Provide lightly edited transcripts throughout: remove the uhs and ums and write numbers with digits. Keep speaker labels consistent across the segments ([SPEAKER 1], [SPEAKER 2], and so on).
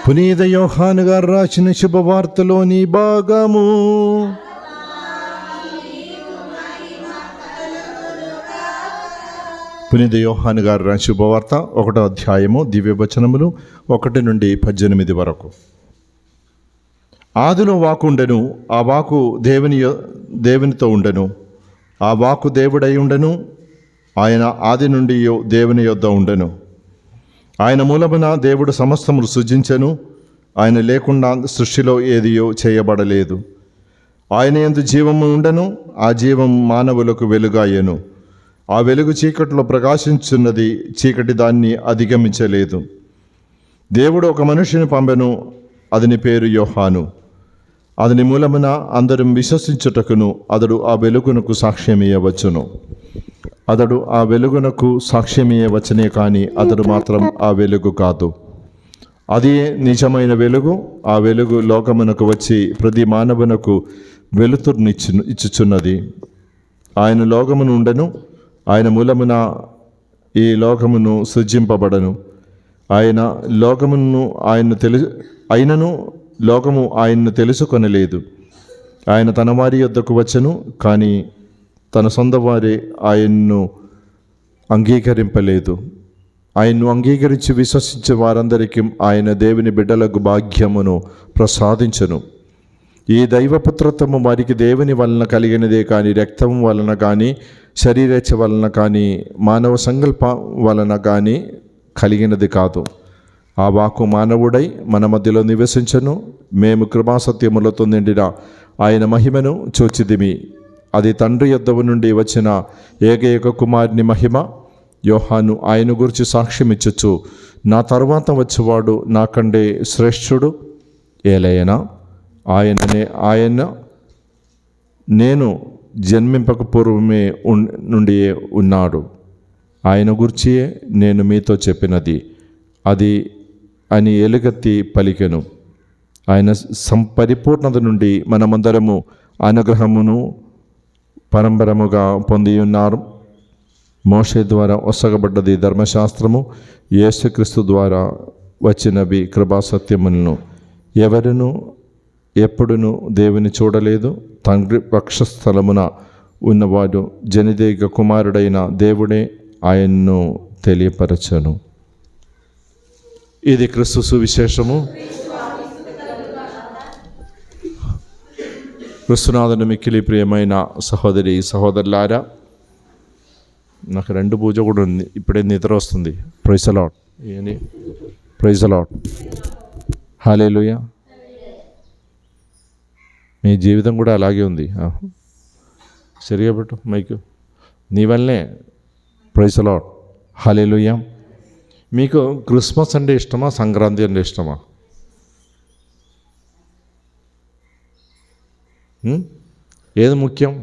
[SPEAKER 1] పునీత యోహాను గారు రాసిన శుభవార్తలోని భాగము. పునీత యోహాను గారు రాసిన శుభవార్త 1వ అధ్యాయము, దివ్యవచనములు 1 నుండి 18 వరకు. ఆదిలో వాకు ఉండెను, ఆ వాకు దేవునితో ఉండెను, ఆ వాకు దేవుడై ఉండెను, ఆయన ఆది నుండి దేవుని యొద్ద ఉండెను. ఆయన మూలమున దేవుడు సమస్తములు సృజించెను, ఆయన లేకుండా సృష్టిలో ఏదియో చేయబడలేదు. ఆయన యందు జీవము ఉండెను, ఆ జీవం మానవులకు వెలుగాయెను. ఆ వెలుగు చీకటిలో ప్రకాశించున్నది, చీకటి దాన్ని అధిగమించలేదు. దేవుడు ఒక మనుషుని పంపెను, అతని పేరు యోహాను. అతని మూలమున అందరం విశ్వసించుటకును అతడు ఆ వెలుగునకు సాక్ష్యమియ్యవచ్చును. అతడు ఆ వెలుగునకు సాక్ష్యమియ్యవచ్చునే కానీ అతడు మాత్రం ఆ వెలుగు కాదు. అది నిజమైన వెలుగు. ఆ వెలుగు లోకమునకు వచ్చి ప్రతి మానవునకు వెలుతురునిచ్చుచున్నది. ఆయన లోకమును ఉండెను, ఆయన మూలమున ఈ లోకమును సృజింపబడను. అయినను లోకము ఆయన్ను తెలుసుకొనలేదు. ఆయన తన వారి యొద్దకు వచ్చెను, కానీ తన సొంత వారే ఆయన్ను అంగీకరింపలేదు. ఆయన్ను అంగీకరించి విశ్వసించే వారందరికీ ఆయన దేవుని బిడ్డలకు భాగ్యమును ప్రసాదించెను. ఈ దైవపుత్రత్వము వారికి దేవుని వలన కలిగినదే కానీ రక్తం వలన కానీ శరీరేచ్ఛ వలన కానీ మానవ సంకల్పం వలన కానీ కలిగినది కాదు. ఆ వాక్కు మానవుడై మన మధ్యలో నివసించెను. మేము కృపాసత్యములతో నిండిన ఆయన మహిమను చూచితిమి. అది తండ్రి యొద్ద నుండి వచ్చిన ఏకైక కుమారుని మహిమ. యోహాను ఆయన గురించి సాక్ష్యమిచ్చుచు, నా తరువాత వచ్చేవాడు నాకంటే శ్రేష్ఠుడు, ఏలయనా ఆయన నేను జన్మింపక పూర్వమే నుండి ఉన్నాడు. ఆయన గురించియే నేను మీతో చెప్పినది అది అని ఎలుగెత్తి పలికెను. ఆయన సంపరిపూర్ణత నుండి మనమందరము అనుగ్రహమును పరంపరముగా పొంది ఉన్నారు. మోషే ద్వారా ఒసగబడ్డది ధర్మశాస్త్రము, యేసుక్రీస్తు ద్వారా వచ్చినవి కృపాసత్యములను. ఎవరును ఎప్పుడును దేవుని చూడలేదు. తండ్రి వక్షస్థలమున ఉన్నవాడు జనిదేక కుమారుడైన దేవుడే ఆయన్ను తెలియపరచను. ఇది క్రీస్తు సువిశేషము. క్రీస్తునాథుని మిక్కిలి ప్రియమైన సహోదరి సహోదరులారా, నాకు 2 పూజ కూడా ఉంది. ఇప్పుడే నిద్ర వస్తుంది. Praise the lord. Praise the lord. Hallelujah. మీ జీవితం కూడా అలాగే ఉంది. సరిగా పెట్టు మైకు. నీ వల్లనే. Praise the lord. హల్లెలూయా. మీకు క్రిస్మస్ అంటే ఇష్టమా, సంక్రాంతి అంటే ఇష్టమా? ఏది ముఖ్యం?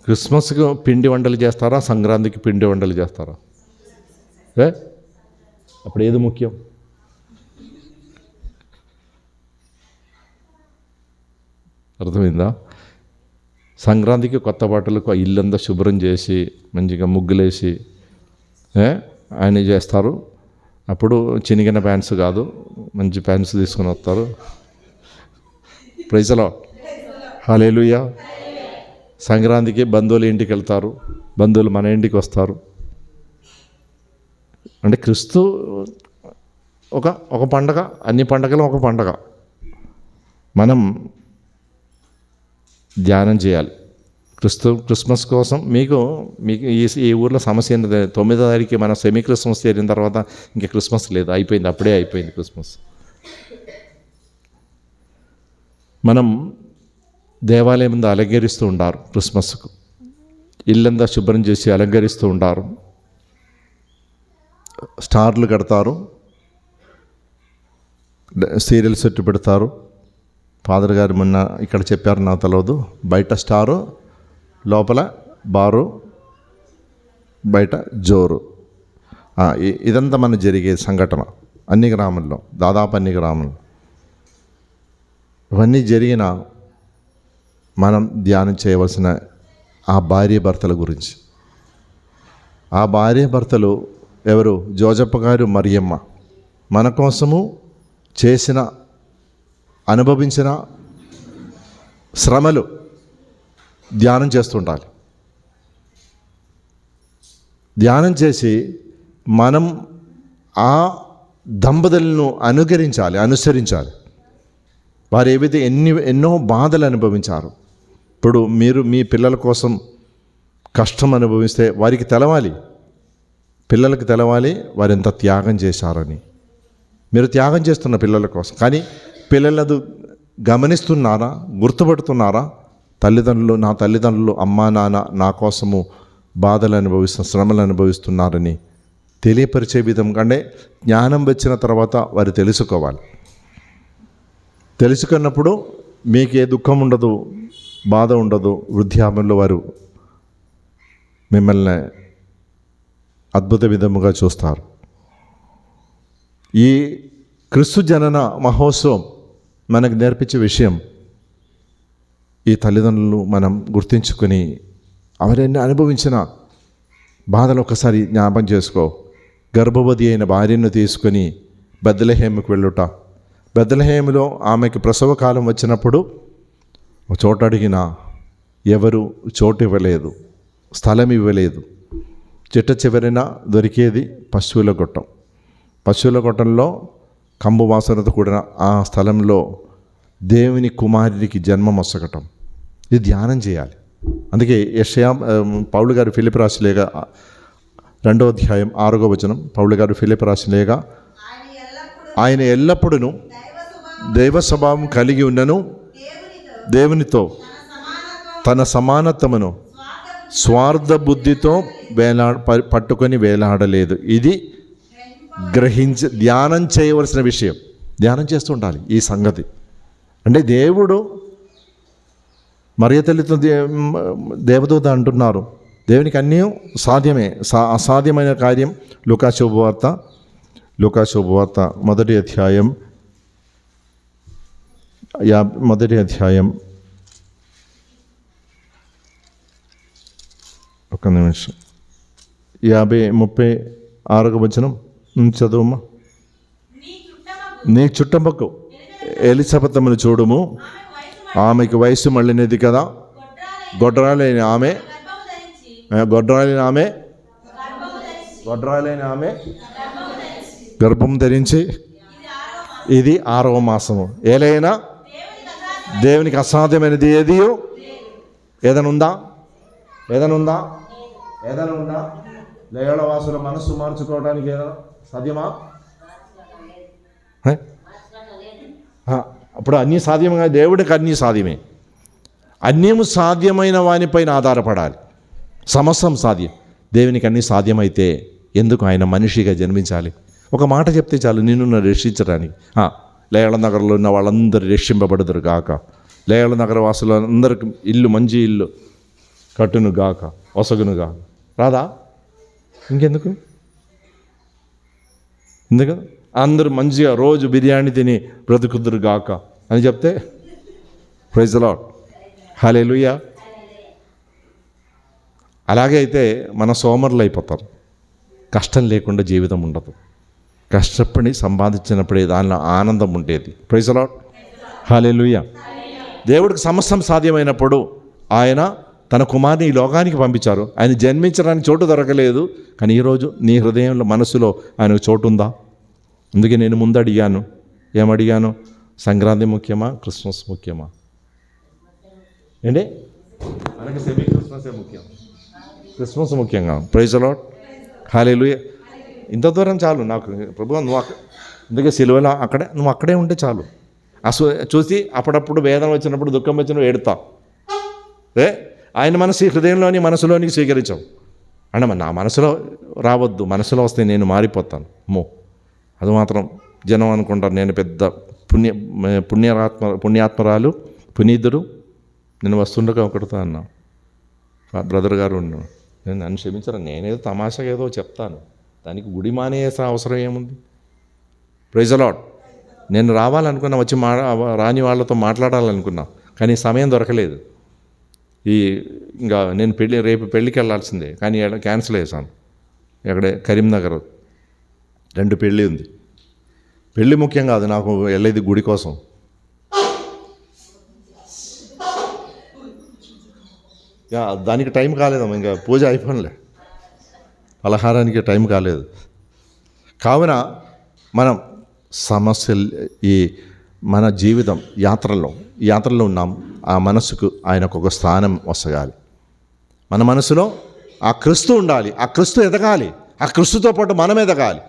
[SPEAKER 1] క్రిస్మస్కి పిండి వంటలు చేస్తారా, సంక్రాంతికి పిండి వంటలు చేస్తారా? అప్పుడు ఏది ముఖ్యం? అర్థమైందా? సంక్రాంతికి కొత్త బట్టలకు ఇల్లంతా శుభ్రం చేసి మంచిగా ముగ్గులేసి ఆయన చేస్తారు. అప్పుడు చినిగిన ప్యాంట్స్ కాదు, మంచి ప్యాంట్స్ తీసుకొని వస్తారు. Praise the lord. హల్లెలూయా. సంక్రాంతికి బంధువుల ఇంటికి వెళ్తారు, బంధువులు మన ఇంటికి వస్తారు. అంటే క్రీస్తు ఒక పండగ, అన్ని పండగలు ఒక పండగ. మనం ధ్యానం చేయాలి క్రిస్మస్ కోసం. మీకు ఈ ఊర్లో సమస్య ఏంటంటే 9వ తారీఖు మన సెమీ క్రిస్మస్ చేరిన తర్వాత ఇంకా క్రిస్మస్ లేదు, అయిపోయింది, అప్పుడే అయిపోయింది క్రిస్మస్. మనం దేవాలయం ముందు అలంకరిస్తూ ఉంటారు. క్రిస్మస్కు ఇల్లంతా శుభ్రం చేసి అలంకరిస్తూ ఉంటారు. స్టార్లు కడతారు, సీరియల్ సెట్ పెడతారు. ఫాదర్ గారు మొన్న ఇక్కడ చెప్పారు, నాకు తెలియదు. బయట స్టారు, లోపల బారు, బయట జోరు. ఇదంతా మన జరిగే సంఘటన అన్ని గ్రామాల్లో, దాదాపు అన్ని గ్రామాల్లో. ఇవన్నీ జరిగిన మనం ధ్యానం చేయవలసిన ఆ భార్య భర్తల గురించి. ఆ భార్య భర్తలు ఎవరు? జోజప్ప గారు, మరియమ్మ. మన కోసము చేసిన, అనుభవించిన శ్రమలు ధ్యానం చేస్తుండాలి. ధ్యానం చేసి మనం ఆ దంపతులను అనుసరించాలి. వారు ఏవైతే ఎన్నో బాధలు అనుభవించారు. ఇప్పుడు మీరు మీ పిల్లల కోసం కష్టం అనుభవిస్తే వారికి తెలవాలి, పిల్లలకి తెలవాలి వారు ఎంత త్యాగం చేశారని. మీరు త్యాగం చేస్తున్న పిల్లల కోసం, కానీ పిల్లలు గమనిస్తున్నారా, గుర్తుపడుతున్నారా? నా తల్లిదండ్రులు అమ్మా నాన్న నా కోసము బాధలు శ్రమలు అనుభవిస్తున్నారని తెలియపరిచే విధంగానే జ్ఞానం వచ్చిన తర్వాత వారు తెలుసుకోవాలి. తెలుసుకున్నప్పుడు మీకు ఏ దుఃఖం ఉండదు, బాధ ఉండదు. వృద్ధాప్యంలో వారు మిమ్మల్ని అద్భుత విధముగా చూస్తారు. ఈ క్రీస్తు జనన మహోత్సవం మనకు నేర్పించే విషయం, ఈ తల్లిదండ్రులు మనం గుర్తించుకొని అవరెన్ని అనుభవించిన బాధలు ఒకసారి జ్ఞాపకం చేసుకో. గర్భవతి అయిన భార్యను తీసుకొని బెత్లెహేముకు వెళ్ళుట. బెత్లెహేములో ఆమెకు ప్రసవ కాలం వచ్చినప్పుడు చోట అడిగినా ఎవరు చోటు ఇవ్వలేదు, స్థలం ఇవ్వలేదు. చిట్ట చివరిన దొరికేది పశువుల గొట్టం. పశువుల గొట్టంలో కంబు వాసనతో కూడిన ఆ స్థలంలో దేవుని కుమారుడికి జన్మం వసగటం. ఇది ధ్యానం చేయాలి. అందుకే పౌలు గారు ఫిలిప్పీ రాసిన లేఖ 2వ అధ్యాయం 6వ వచనం, పౌలు గారు ఫిలిప్పీ రాసిన లేఖ, ఆయన ఎల్లప్పుడూ దైవ స్వభావం కలిగి ఉన్నను, దేవునితో తన సమానత్వమును స్వార్థ బుద్ధితో పట్టుకొని వేలాడలేదు. ఇది ధ్యానం చేయవలసిన విషయం. ధ్యానం చేస్తూ ఉండాలి ఈ సంగతి. అంటే దేవుడు మరియ తల్లితో దేవదూత అంటున్నారు, దేవునికి అన్నీ సాధ్యమే, అసాధ్యమైన కార్యం. లూకా శుభవార్త 1వ అధ్యాయం 36వ వచనం చదువుమా. నీ చుట్టపక్క ఎలిజబెతమును చూడుము, ఆమెకు వయసు మళ్ళినది కదా. గొడ్రాలైన ఆమె గర్భం ధరించి, ఇది 6వ మాసము. ఏలైనా దేవునికి అసాధ్యమైనది ఏదైనా ఉందా? లేయడవాసుల మనస్సు మార్చుకోవడానికి ఏదైనా సాధ్యమా? అప్పుడు అన్నీ సాధ్యమే. దేవుడికి అన్నీ సాధ్యమే. అన్యము సాధ్యమైన వానిపైన ఆధారపడాలి. సమస్తం సాధ్యం. దేవునికి అన్నీ సాధ్యమైతే ఎందుకు ఆయన మనిషిగా జన్మించాలి? ఒక మాట చెప్తే చాలు, నిన్ను రక్షించడానికి. లేయళ నగరంలో ఉన్న వాళ్ళందరూ రక్షింపబడుదురు గాక. లేయళ నగర వాసులందరికి ఇల్లు, మంచి ఇల్లు కట్టును గాక, ఒసగును గాక. రాదా? ఇంకెందుకు? అందరూ మంచిగా రోజు బిర్యానీ తిని బ్రతుకుదురు గాక అని చెప్తే, ప్రైజ్ ది లార్డ్, హల్లెలూయా. అలాగే అయితే మన సోమరులు అయిపోతారు. కష్టం లేకుండా జీవితం ఉండదు. కష్టపడి సంపాదించినప్పుడే దానిలో ఆనందం ఉండేది. ప్రైజ్ ది లార్డ్, హల్లెలూయా. దేవుడికి సమస్తం సాధ్యమైనప్పుడు ఆయన తన కుమారుని ఈ లోకానికి పంపించారు. ఆయన జన్మించడానికి చోటు దొరకలేదు, కానీ ఈరోజు నీ హృదయంలో, మనసులో ఆయనకు చోటు ఉందా? అందుకే నేను ముందు అడిగాను, ఏమడిగాను? సంక్రాంతి ముఖ్యమా, క్రిస్మస్ ముఖ్యమా? ఏంటి? మనకి సెమీ క్రిస్మసే ముఖ్యం, క్రిస్మస్ ముఖ్యంగా. ప్రైజ్ ది లార్డ్, హల్లెలూయా. ఇంత దూరం చాలు నాకు. ప్రభువా నువ్వు అందుకే సిలువలో నువ్వు అక్కడే ఉంటే చాలు. చూసి అప్పుడప్పుడు వేదన వచ్చినప్పుడు, దుఃఖం వచ్చినప్పుడు ఏడుతా. ఆయన మనసులోనికి స్వీకరించావు అంటే నా మనసులో రావద్దు. మనసులో వస్తే నేను మారిపోతాను. అది మాత్రం జనం అనుకుంటారు నేను పెద్ద పుణ్యాత్మరాలు, పునీతుడు. నేను వస్తుండగా ఒకటితో అన్నా, బ్రదర్ గారు ఉన్నాను, నేను నన్ను క్షమించరా, నేనేదో తమాషాగా ఏదో చెప్తాను, దానికి గుడి మానేసే అవసరం ఏముంది? Praise the lord. నేను రావాలనుకున్నా, వచ్చి రాని వాళ్ళతో మాట్లాడాలనుకున్నా, కానీ సమయం దొరకలేదు. ఇంకా నేను రేపు పెళ్ళికి వెళ్ళాల్సిందే, కానీ క్యాన్సిల్ చేశాను. ఎక్కడే కరీంనగర్ 2 పెళ్ళి ఉంది. పెళ్ళి ముఖ్యం కాదు, నాకు వెళ్ళేది గుడి కోసం. దానికి టైం కాలేదమ్మా, ఇంకా పూజ అయిపోయినలే, పలహారానికి టైం కాలేదు. కావున మనం సమస్యలు ఈ మన జీవితం యాత్రలో ఉన్నాం. ఆ మనసుకు ఆయనకు ఒక స్థానం వసగాలి. మన మనసులో ఆ క్రీస్తు ఉండాలి, ఆ క్రీస్తు ఎదగాలి, ఆ క్రీస్తుతో పాటు మనం ఎదగాలి.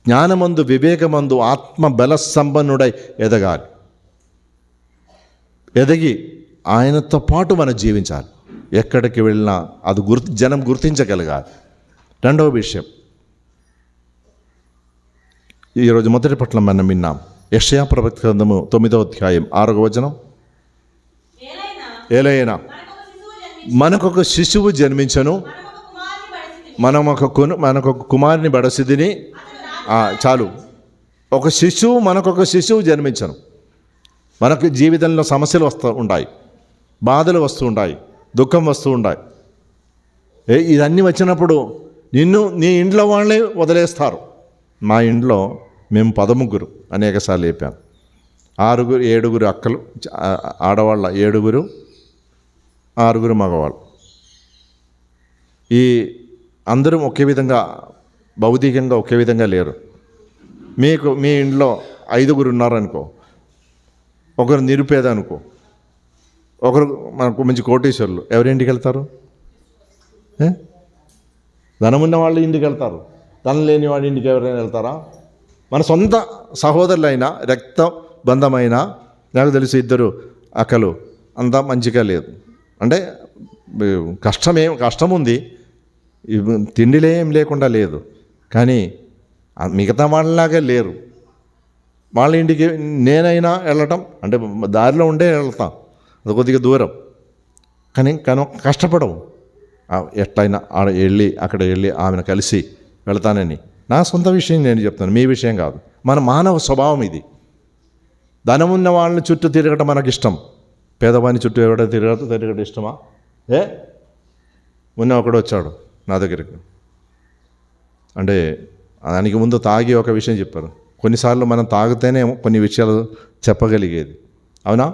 [SPEAKER 1] జ్ఞానమందు వివేకమందు ఆత్మ బల సంపన్నుడై ఎదగాలి. ఎదిగి ఆయనతో పాటు మనం జీవించాలి. ఎక్కడికి వెళ్ళినా అది జనం గుర్తించగలగాలి. రెండవ విషయం, ఈరోజు మొదటి పట్ల మనం విన్నాం. యెషయా ప్రవక్త గ్రంథము 9వ అధ్యాయం 6వ వచనం. ఏలైనా మనకొక శిశువు జన్మించను, మనకొక కుమారుని బడసిదిని. చాలు, మనకొక శిశువు జన్మించను. మనకు జీవితంలో సమస్యలు ఉంటాయి, బాధలు వస్తూ ఉంటాయి, దుఃఖం వస్తూ ఉంటాయి. ఇదన్నీ వచ్చినప్పుడు నీ ఇంట్లో వాళ్ళే వదిలేస్తారు. మా ఇంట్లో మేము 13 అనేకసార్లు చెప్పాను. 7 అక్కలు ఆడవాళ్ళ, 6 మగవాళ్ళు. ఈ అందరం ఒకే విధంగా భౌతికంగా ఒకే విధంగా లేరు. మీ ఇంట్లో 5 ఉన్నారనుకో, ఒకరు నిరుపేద అనుకో, ఒకరు మనకు మంచి కోటీశ్వరులు, ఎవరింటికి వెళ్తారు? ధనమున్న వాళ్ళు ఇంటికి వెళ్తారు, ధనం లేని వాడి ఇంటికి ఎవరైనా వెళ్తారా? మన సొంత సహోదరులైనా రక్త బంధమైన, నాకు తెలిసి 2 అక్కలు, అంతా మంచిగా లేదు. అంటే కష్టం ఉంది, తిండిలే ఏం లేకుండా లేదు, కానీ మిగతా వాళ్ళలాగే లేరు. వాళ్ళ ఇంటికి నేనైనా వెళ్ళటం అంటే దారిలో ఉండే వెళ్తాం, అది కొద్దిగా దూరం, కానీ కష్టపడము. ఎట్లయినా అక్కడ వెళ్ళి ఆమెను కలిసి వెళ్తానని. నా సొంత విషయం నేను చెప్తాను, మీ విషయం కాదు. మన మానవ స్వభావం ఇది. ధనమున్న వాళ్ళని చుట్టూ తిరగటం మనకి ఇష్టం, పేదవాని చుట్టూ ఎవడో తిరగటం ఇష్టమా? మొన్న ఒకడు వచ్చాడు నా దగ్గరికి, అంటే దానికి ముందు తాగి ఒక విషయం చెప్పారు. కొన్నిసార్లు మనం తాగితేనే కొన్ని విషయాలు చెప్పగలిగేది, అవునా?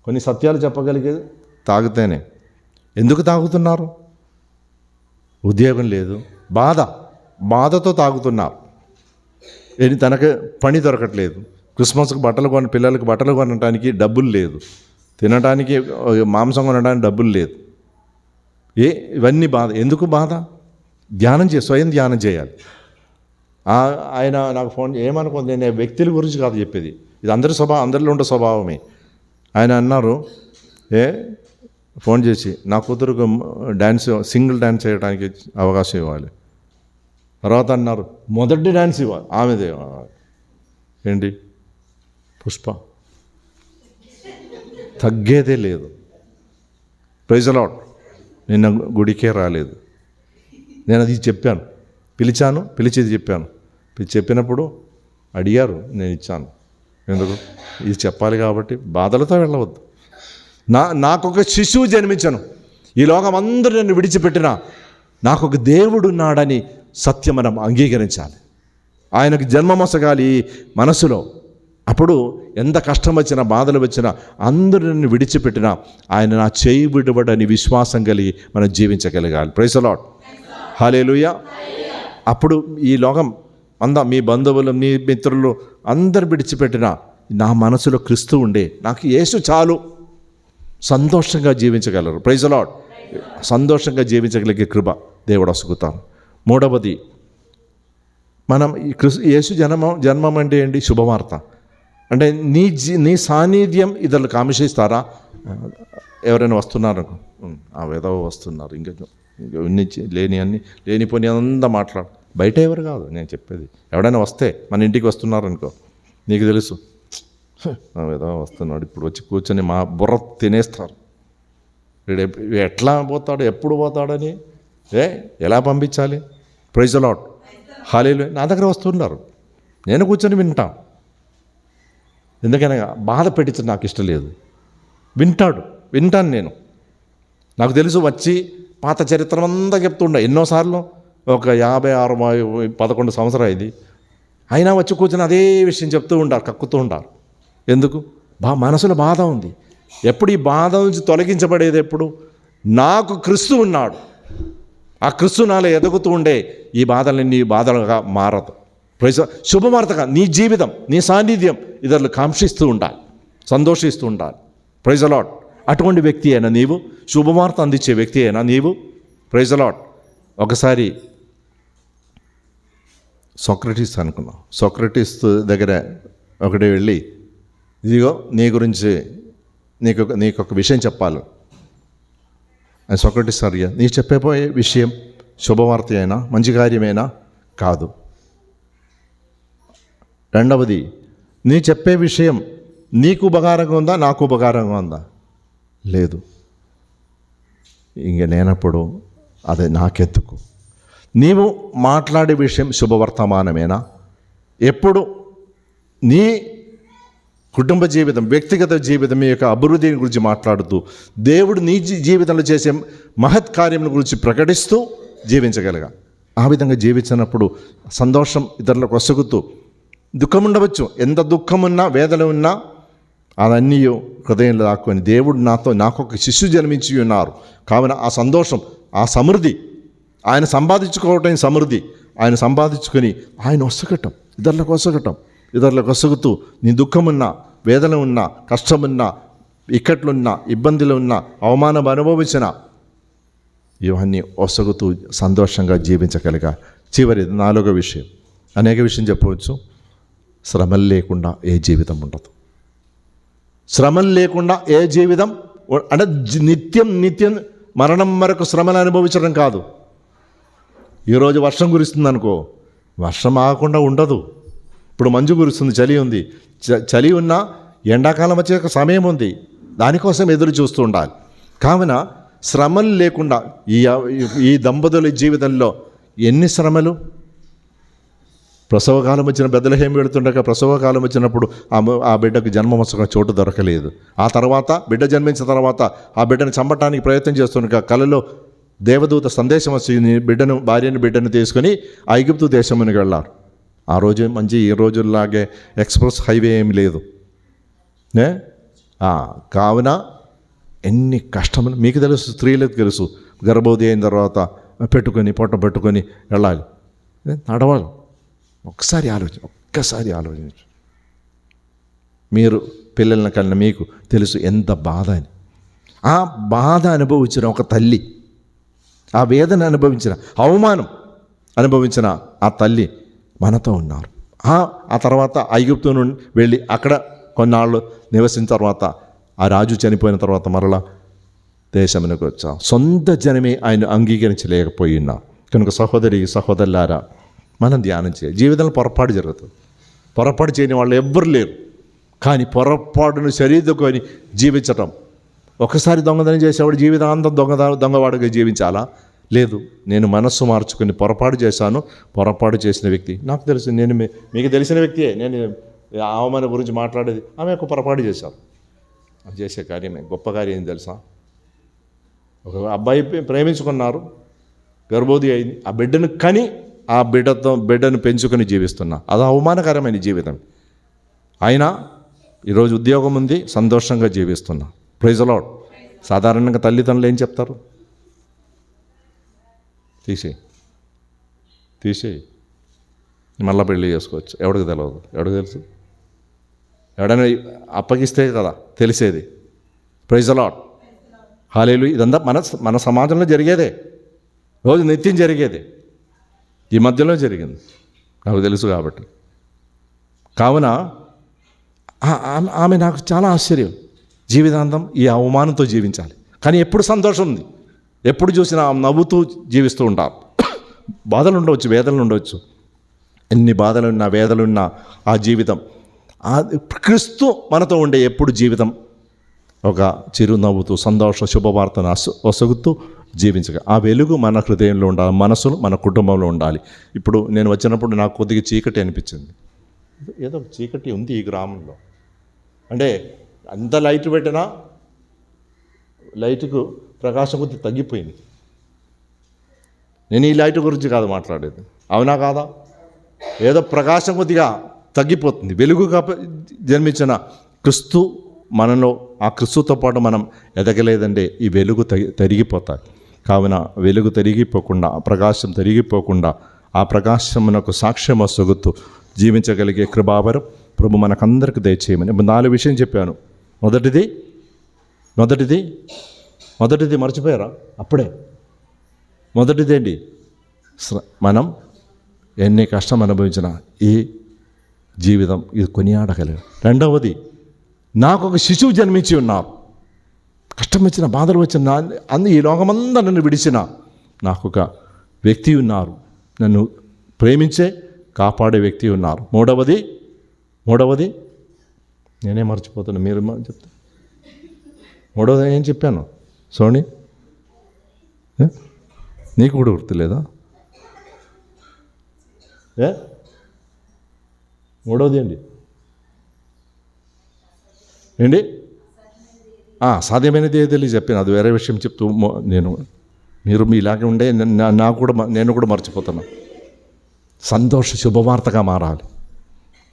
[SPEAKER 1] కొన్ని సత్యాలు చెప్పగలిగేది తాగితేనే. ఎందుకు తాగుతున్నారు? ఉద్యోగం లేదు, బాధతో తాగుతున్నారు. తనకు పని దొరకట్లేదు, క్రిస్మస్కి పిల్లలకి బట్టలు కొనడానికి డబ్బులు లేదు, తినడానికి మాంసం కొనడానికి డబ్బులు లేదు. ఇవన్నీ బాధ. ఎందుకు బాధ? స్వయం ధ్యానం చేయాలి. ఆయన నాకు ఫోన్ ఏమనుకుంది, నేను వ్యక్తుల గురించి కాదు చెప్పేది, ఇది అందరిలో ఉండే స్వభావమే. ఆయన అన్నారు, ఫోన్ చేసి నా కూతురుకు సింగిల్ డ్యాన్స్ చేయడానికి అవకాశం ఇవ్వాలి. తర్వాత అన్నారు, మొదటి డ్యాన్స్ ఇవ్వాలి, ఆమెదే. ఏంటి? పుష్ప. తగ్గేదే లేదు. Praise the lord. నిన్న గుడికే రాలేదు. నేను అది చెప్పాను, పిలిచేది చెప్పాను. చెప్పినప్పుడు అడిగారు, నేను ఇచ్చాను. ఎందుకు? ఇది చెప్పాలి కాబట్టి. బాధలతో వెళ్ళవద్దు. నాకొక శిశువు జన్మించను, ఈ లోకం అందరూ నన్ను విడిచిపెట్టినా నాకొక దేవుడు ఉన్నాడని సత్యం మనం అంగీకరించాలి. ఆయనకు జన్మమొసగాలి ఈ మనసులో. అప్పుడు ఎంత కష్టం వచ్చినా, బాధలు వచ్చినా, అందరూ నన్ను విడిచిపెట్టినా ఆయన నా చేయి విడవడని విశ్వాసం కలిగి మనం జీవించగలగాలి. Praise the lord. హల్లెలూయా. అప్పుడు ఈ లోకం మీ బంధువులు, మీ మిత్రులు అందరు విడిచిపెట్టినా నా మనసులో క్రీస్తు ఉండే, నాకు యేసు చాలు, సంతోషంగా జీవించగలరు. Praise the lord. సంతోషంగా జీవించగలిగే కృప దేవుడు అసుకుతాను. మూడవది, మనం యేసు జన్మం అంటే ఏంటి? శుభవార్త. అంటే నీ సాన్నిధ్యం ఇతరులు కామిషిస్తారా? ఎవరైనా వస్తున్నారు, ఏదో వస్తున్నారు, ఇంకా లేనిపోని అంతా మాట్లాడు. బయట ఎవరు కాదు నేను చెప్పేది. ఎవడైనా వస్తే మన ఇంటికి వస్తున్నారు అనుకో, నీకు తెలుసు ఏదో వస్తున్నాడు, ఇప్పుడు వచ్చి కూర్చొని మా బుర్ర తినేస్తారు. వీడు ఎట్లా పోతాడు, ఎప్పుడు పోతాడని ఎలా పంపించాలి? Praise the lord. హల్లెలూయా. నా దగ్గర వస్తున్నారు, నేను కూర్చొని వింటాను. ఎందుకనగా బాధ పెట్టించడం నాకు ఇష్టం లేదు. వింటాను నేను. నాకు తెలుసు, వచ్చి పాత చరిత్ర అంతా చెప్తుండే ఎన్నోసార్లు. ఒక 11 సంవత్సరాలు అయింది, అయినా వచ్చి కూర్చొని అదే విషయం చెప్తూ ఉంటారు, కక్కుతూ ఉంటారు. ఎందుకు? మనసులో బాధ ఉంది. ఎప్పుడు ఈ బాధ నుంచి తొలగించబడేది? ఎప్పుడు నాకు క్రీస్తు ఉన్నాడు, ఆ క్రీస్తు నాలో ఎదుగుతూ ఉండే ఈ బాధలన్నీ బాధలుగా మారదు. శుభవార్తగా నీ జీవితం, నీ సాన్నిధ్యం ఇతరులు కాంక్షిస్తూ ఉండాలి, సంతోషిస్తూ ఉండాలి. Praise the lord. అటువంటి వ్యక్తి అయినా నీవు, శుభవార్త అందించే వ్యక్తి అయినా నీవు. Praise the lord. ఒకసారి సోక్రటీస్ అనుకున్నాం, సోక్రటీస్ దగ్గర ఒకటి వెళ్ళి, ఇదిగో నీ గురించి నీకు ఒక విషయం చెప్పాలి. సోక్రటీస్ అడిగా, నీ చెప్పబోయే విషయం శుభవార్త అయినా మంచి కార్యమైనా కాదు. రెండవది, నీ చెప్పే విషయం నీకు ఉపకారంగా ఉందా, నాకు ఉపకారంగా ఉందా? లేదు. ఇంక లేనప్పుడు అదే నాకెందుకు? నీవు మాట్లాడే విషయం శుభవర్తమానమేనా? ఎప్పుడు నీ కుటుంబ జీవితం, వ్యక్తిగత జీవితం యొక్క అభివృద్ధిని గురించి మాట్లాడుతూ, దేవుడు నీ జీవితంలో చేసే మహత్ కార్యముల గురించి ప్రకటిస్తూ జీవించగలగా. ఆ విధంగా జీవించినప్పుడు సంతోషం ఇతరులకు వసుగుతూ, దుఃఖం ఉండవచ్చు, ఎంత దుఃఖం ఉన్నా వేదన ఉన్నా అవన్నీ హృదయంలో దాక్కొని, దేవుడు నాకు ఒక శిశువు జన్మించి ఉన్నారు కావున ఆ సంతోషం, ఆ సమృద్ధి, ఆయన సంపాదించుకోవటం సమృద్ధి, ఆయన సంపాదించుకొని ఆయన వసగటం, ఇతరులకు వసగుతూ, నీ దుఃఖమున్నా, వేదన ఉన్నా, కష్టమున్నా, ఇక్కట్లున్నా, ఇబ్బందులు ఉన్నా, అవమానం అనుభవించిన ఇవన్నీ వసగుతూ సంతోషంగా జీవించగలిగా. చివరి 4వ విషయం, అనేక విషయం చెప్పవచ్చు, శ్రమలు లేకుండా ఏ జీవితం ఉండదు. శ్రమలు లేకుండా ఏ జీవితం అంటే నిత్యం మరణం వరకు శ్రమను అనుభవించడం కాదు. ఈరోజు వర్షం కురుస్తుంది అనుకో, వర్షం ఆగకుండా ఉండదు. ఇప్పుడు మంచు కురుస్తుంది, చలి ఉంది, చలి ఉన్నా ఎండాకాలం వచ్చే సమయం ఉంది, దానికోసం ఎదురు చూస్తూ ఉండాలి. కావున శ్రమలు లేకుండా ఈ దంపతుల జీవితంలో ఎన్ని శ్రమలు. ప్రసవకాలం వచ్చిన బెత్లెహేము వెళుతుండగా, ప్రసవకాలం వచ్చినప్పుడు ఆ బిడ్డకు జన్మమొచ్చక చోటు దొరకలేదు. ఆ తర్వాత బిడ్డ జన్మించిన తర్వాత ఆ బిడ్డను చంపటానికి ప్రయత్నం చేస్తుండగా కలలో దేవదూత సందేశం వచ్చి భార్యను తీసుకొని ఐగుప్తు దేశమునికి వెళ్ళారు. ఆ రోజు మంచి ఈ రోజుల్లాగే ఎక్స్ప్రెస్ హైవే ఏమి లేదు. కావున ఎన్ని కష్టములు మీకు తెలుసు, స్త్రీలకు తెలుసు. గర్భవతి అయిన తర్వాత పొట్ట పెట్టుకొని వెళ్ళాలి, నడవాలి. ఒక్కసారి ఆలోచించు. మీరు పిల్లలను కన్నా మీకు తెలుసు ఎంత బాధ అని. ఆ బాధ అనుభవించిన ఒక తల్లి, ఆ వేదన అనుభవించిన, అవమానం అనుభవించిన ఆ తల్లి మనతో ఉన్నారు. ఆ తర్వాత ఐగుప్తు నుండి వెళ్ళి అక్కడ కొన్నాళ్ళు నివసించిన తర్వాత ఆ రాజు చనిపోయిన తర్వాత మరలా దేశమునకు వచ్చాం. సొంత జనమే ఆయన అంగీకరించలేకపోయి ఉన్నారు. కనుక సహోదరులారా, మనం ధ్యానం చేయాలి. జీవితంలో పొరపాటు జరుగుతుంది. పొరపాటు చేయని వాళ్ళు ఎవ్వరు లేరు. కానీ పొరపాటును సరిదిద్దుకొని జీవించటం. ఒకసారి దొంగతనం చేసేవాడు జీవితాంతం దొంగవాడుగా జీవించాలా? లేదు. నేను మనస్సు మార్చుకొని పొరపాటు చేశాను, పొరపాటు చేసిన వ్యక్తి నాకు తెలుసు, నేను మీకు తెలిసిన వ్యక్తియే. నేను అవమానం గురించి మాట్లాడేది, ఆమె ఒక పొరపాటు చేశాను. అది చేసే కార్యమే గొప్ప కార్యం తెలుసా? ఒక అబ్బాయి ప్రేమించుకున్నారు, గర్భవతి అయింది, ఆ బిడ్డను కని ఆ బిడ్డను పెంచుకొని జీవిస్తున్నా. అది అవమానకరమైన జీవితం. అయినా ఈరోజు ఉద్యోగం ఉంది, సంతోషంగా జీవిస్తున్నా. Praise the lord. సాధారణంగా తల్లిదండ్రులు ఏం చెప్తారు? తీసేయి మళ్ళీ పెళ్ళి చేసుకోవచ్చు. ఎవడికి తెలియదు, ఎవడికి తెలుసు? ఎవడైనా అప్పగిస్తే కదా తెలిసేది. Praise the lord. హల్లెలూయా. ఇదంతా మన సమాజంలో జరిగేదే, రోజు నిత్యం జరిగేదే. ఈ మధ్యలో జరిగింది, నాకు తెలుసు కాబట్టి. కావున ఆమె నాకు చాలా ఆశ్చర్యం. జీవితాంతం ఈ అవమానంతో జీవించాలి, కానీ ఎప్పుడు సంతోషం ఉంది, ఎప్పుడు చూసినా నవ్వుతూ జీవిస్తూ ఉంటారు. బాధలు ఉండవచ్చు, వేదనలు ఉండవచ్చు, ఎన్ని బాధలున్నా వేదలున్నా ఆ జీవితం క్రీస్తు మనతో ఉండే ఎప్పుడు జీవితం ఒక చిరునవ్వుతూ సంతోష శుభవార్తను వసగుతూ జీవించగా. ఆ వెలుగు మన హృదయంలో ఉండాలి, మనసులో, మన కుటుంబంలో ఉండాలి. ఇప్పుడు నేను వచ్చినప్పుడు నాకు కొద్దిగా చీకటి అనిపించింది. ఏదో చీకటి ఉంది ఈ గ్రామంలో. అంటే అంత లైట్ పెట్టినా లైట్కు ప్రకాశం కొద్ది తగ్గిపోయింది. నేను ఈ లైట్ గురించి కాదు మాట్లాడేది, అవునా కాదా? ఏదో ప్రకాశం కొద్దిగా తగ్గిపోతుంది. వెలుగుగా జన్మించిన క్రీస్తు మనలో, ఆ క్రీస్తుతో పాటు మనం ఎదగలేదంటే ఈ వెలుగు తరిగిపోతాయి. కావున వెలుగు తరిగిపోకుండా, ఆ ప్రకాశం తరిగిపోకుండా, ఆ ప్రకాశమునకు సాక్ష్యం సొగుతూ జీవించగలిగే కృపావరం ప్రభు మనకందరికి దయచేయమని 4 విషయం చెప్పాను. మొదటిది మర్చిపోయారా? అప్పుడే మొదటిదేంటి? మనం ఎన్ని కష్టం అనుభవించినా ఈ జీవితం ఇది కొనియాడగలరు. రెండవది, నాకు ఒక శిశువు జన్మించి ఉన్నారు. కష్టం వచ్చిన, బాధలు వచ్చిన, ఈ లోకమంతా నన్ను విడిచిన నాకు ఒక వ్యక్తి ఉన్నారు, నన్ను ప్రేమించే కాపాడే వ్యక్తి ఉన్నారు. మూడవది నేనే మర్చిపోతాను, మీరు చెప్తా. మూడవది ఏం చెప్పాను సోని? నీకు కూడా గుర్తులేదా? మూడవది ఏంటి? సాధ్యమైనది ఏది చెప్పాను, అది వేరే విషయం చెప్తూ మీరు ఇలాగే ఉండే నేను కూడా మర్చిపోతాను. సంతోష శుభవార్తగా మారాలి.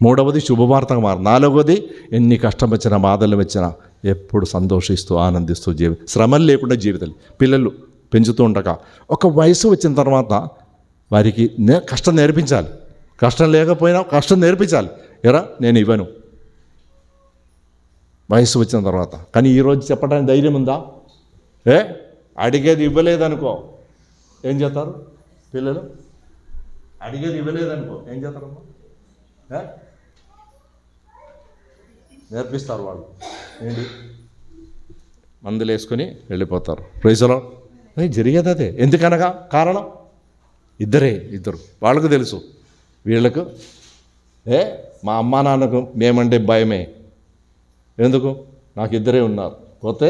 [SPEAKER 1] మూడవది శుభవార్తగా మారాలి. నాలుగవది, ఎన్ని కష్టం వచ్చినా, బాధలు వచ్చినా ఎప్పుడు సంతోషిస్తూ ఆనందిస్తూ శ్రమలు లేకుండా జీవితాలు. పిల్లలు పెంచుతూ ఉండగా ఒక వయసు వచ్చిన తర్వాత వారికి కష్టం నేర్పించాలి. కష్టం లేకపోయినా కష్టం నేర్పించాలి. నేను ఇవ్వను వయసు వచ్చిన తర్వాత. కానీ ఈరోజు చెప్పడానికి ధైర్యం ఉందా? అడిగేది ఇవ్వలేదనుకో ఏం చేస్తారు పిల్లలు? అడిగేది ఇవ్వలేదనుకో ఏం చేస్తారమ్మా? నేర్పిస్తారు వాళ్ళు. ఏంటి? మందులు వేసుకొని వెళ్ళిపోతారు. ప్రైజ్లో జరిగేది అదే. ఎందుకనగా కారణం ఇద్దరు. వాళ్ళకు తెలుసు, వీళ్ళకు మా అమ్మా నాన్నకు మేమంటే భయమే. ఎందుకు? నాకు ఇద్దరే ఉన్నారు. పోతే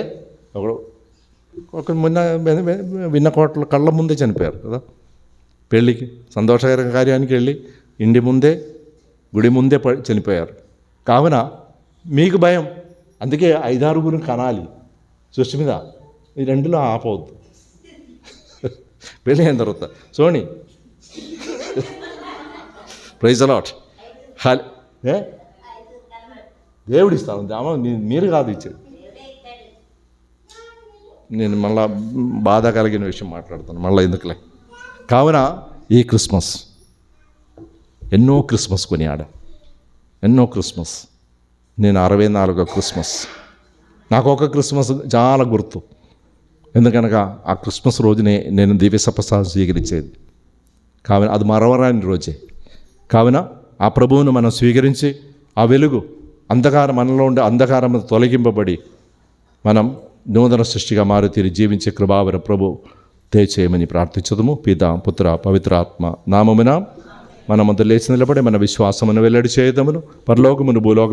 [SPEAKER 1] ఒక విన్న కోట్ల కళ్ళ ముందే చనిపోయారు కదా. పెళ్ళికి సంతోషకర కార్యానికి వెళ్ళి ఇంటి ముందే, గుడి ముందే చనిపోయారు. కావున మీకు భయం. అందుకే 5-6 కనాలి సృష్టి మీద. ఈ రెండులో ఆపవద్దు. పెళ్ళి అయిన తర్వాత సోని ప్రైజ్ అలాట్. దేవుడు ఇస్తాను, మీరు కాదు ఇచ్చేది. నేను మళ్ళా బాధ కలిగిన విషయం మాట్లాడతాను, మళ్ళీ ఎందుకులే. కావున ఈ క్రిస్మస్ ఎన్నో క్రిస్మస్ కొనియాడా, ఎన్నో క్రిస్మస్. నేను 64వ క్రిస్మస్. నాకు ఒక క్రిస్మస్ చాలా గుర్తు. ఎందుకనగా ఆ క్రిస్మస్ రోజునే నేను దివ్య సప్రసాదం స్వీకరించేది. కావున అది మరవరాని రోజే. కావున ఆ ప్రభువును మనం స్వీకరించి ఆ వెలుగు అంధకారం మనలో ఉండే అంధకారం తొలగింపబడి మనం నూతన సృష్టిగా మారుతీరి జీవించే కృపావర ప్రభు దయచేయమని ప్రార్థించదుము. పితా పుత్ర పవిత్రాత్మ నామమున మనమంతా లేచి నిలబడి మన విశ్వాసమును వెల్లడి చేయదమును. పరలోకమును భూలోకము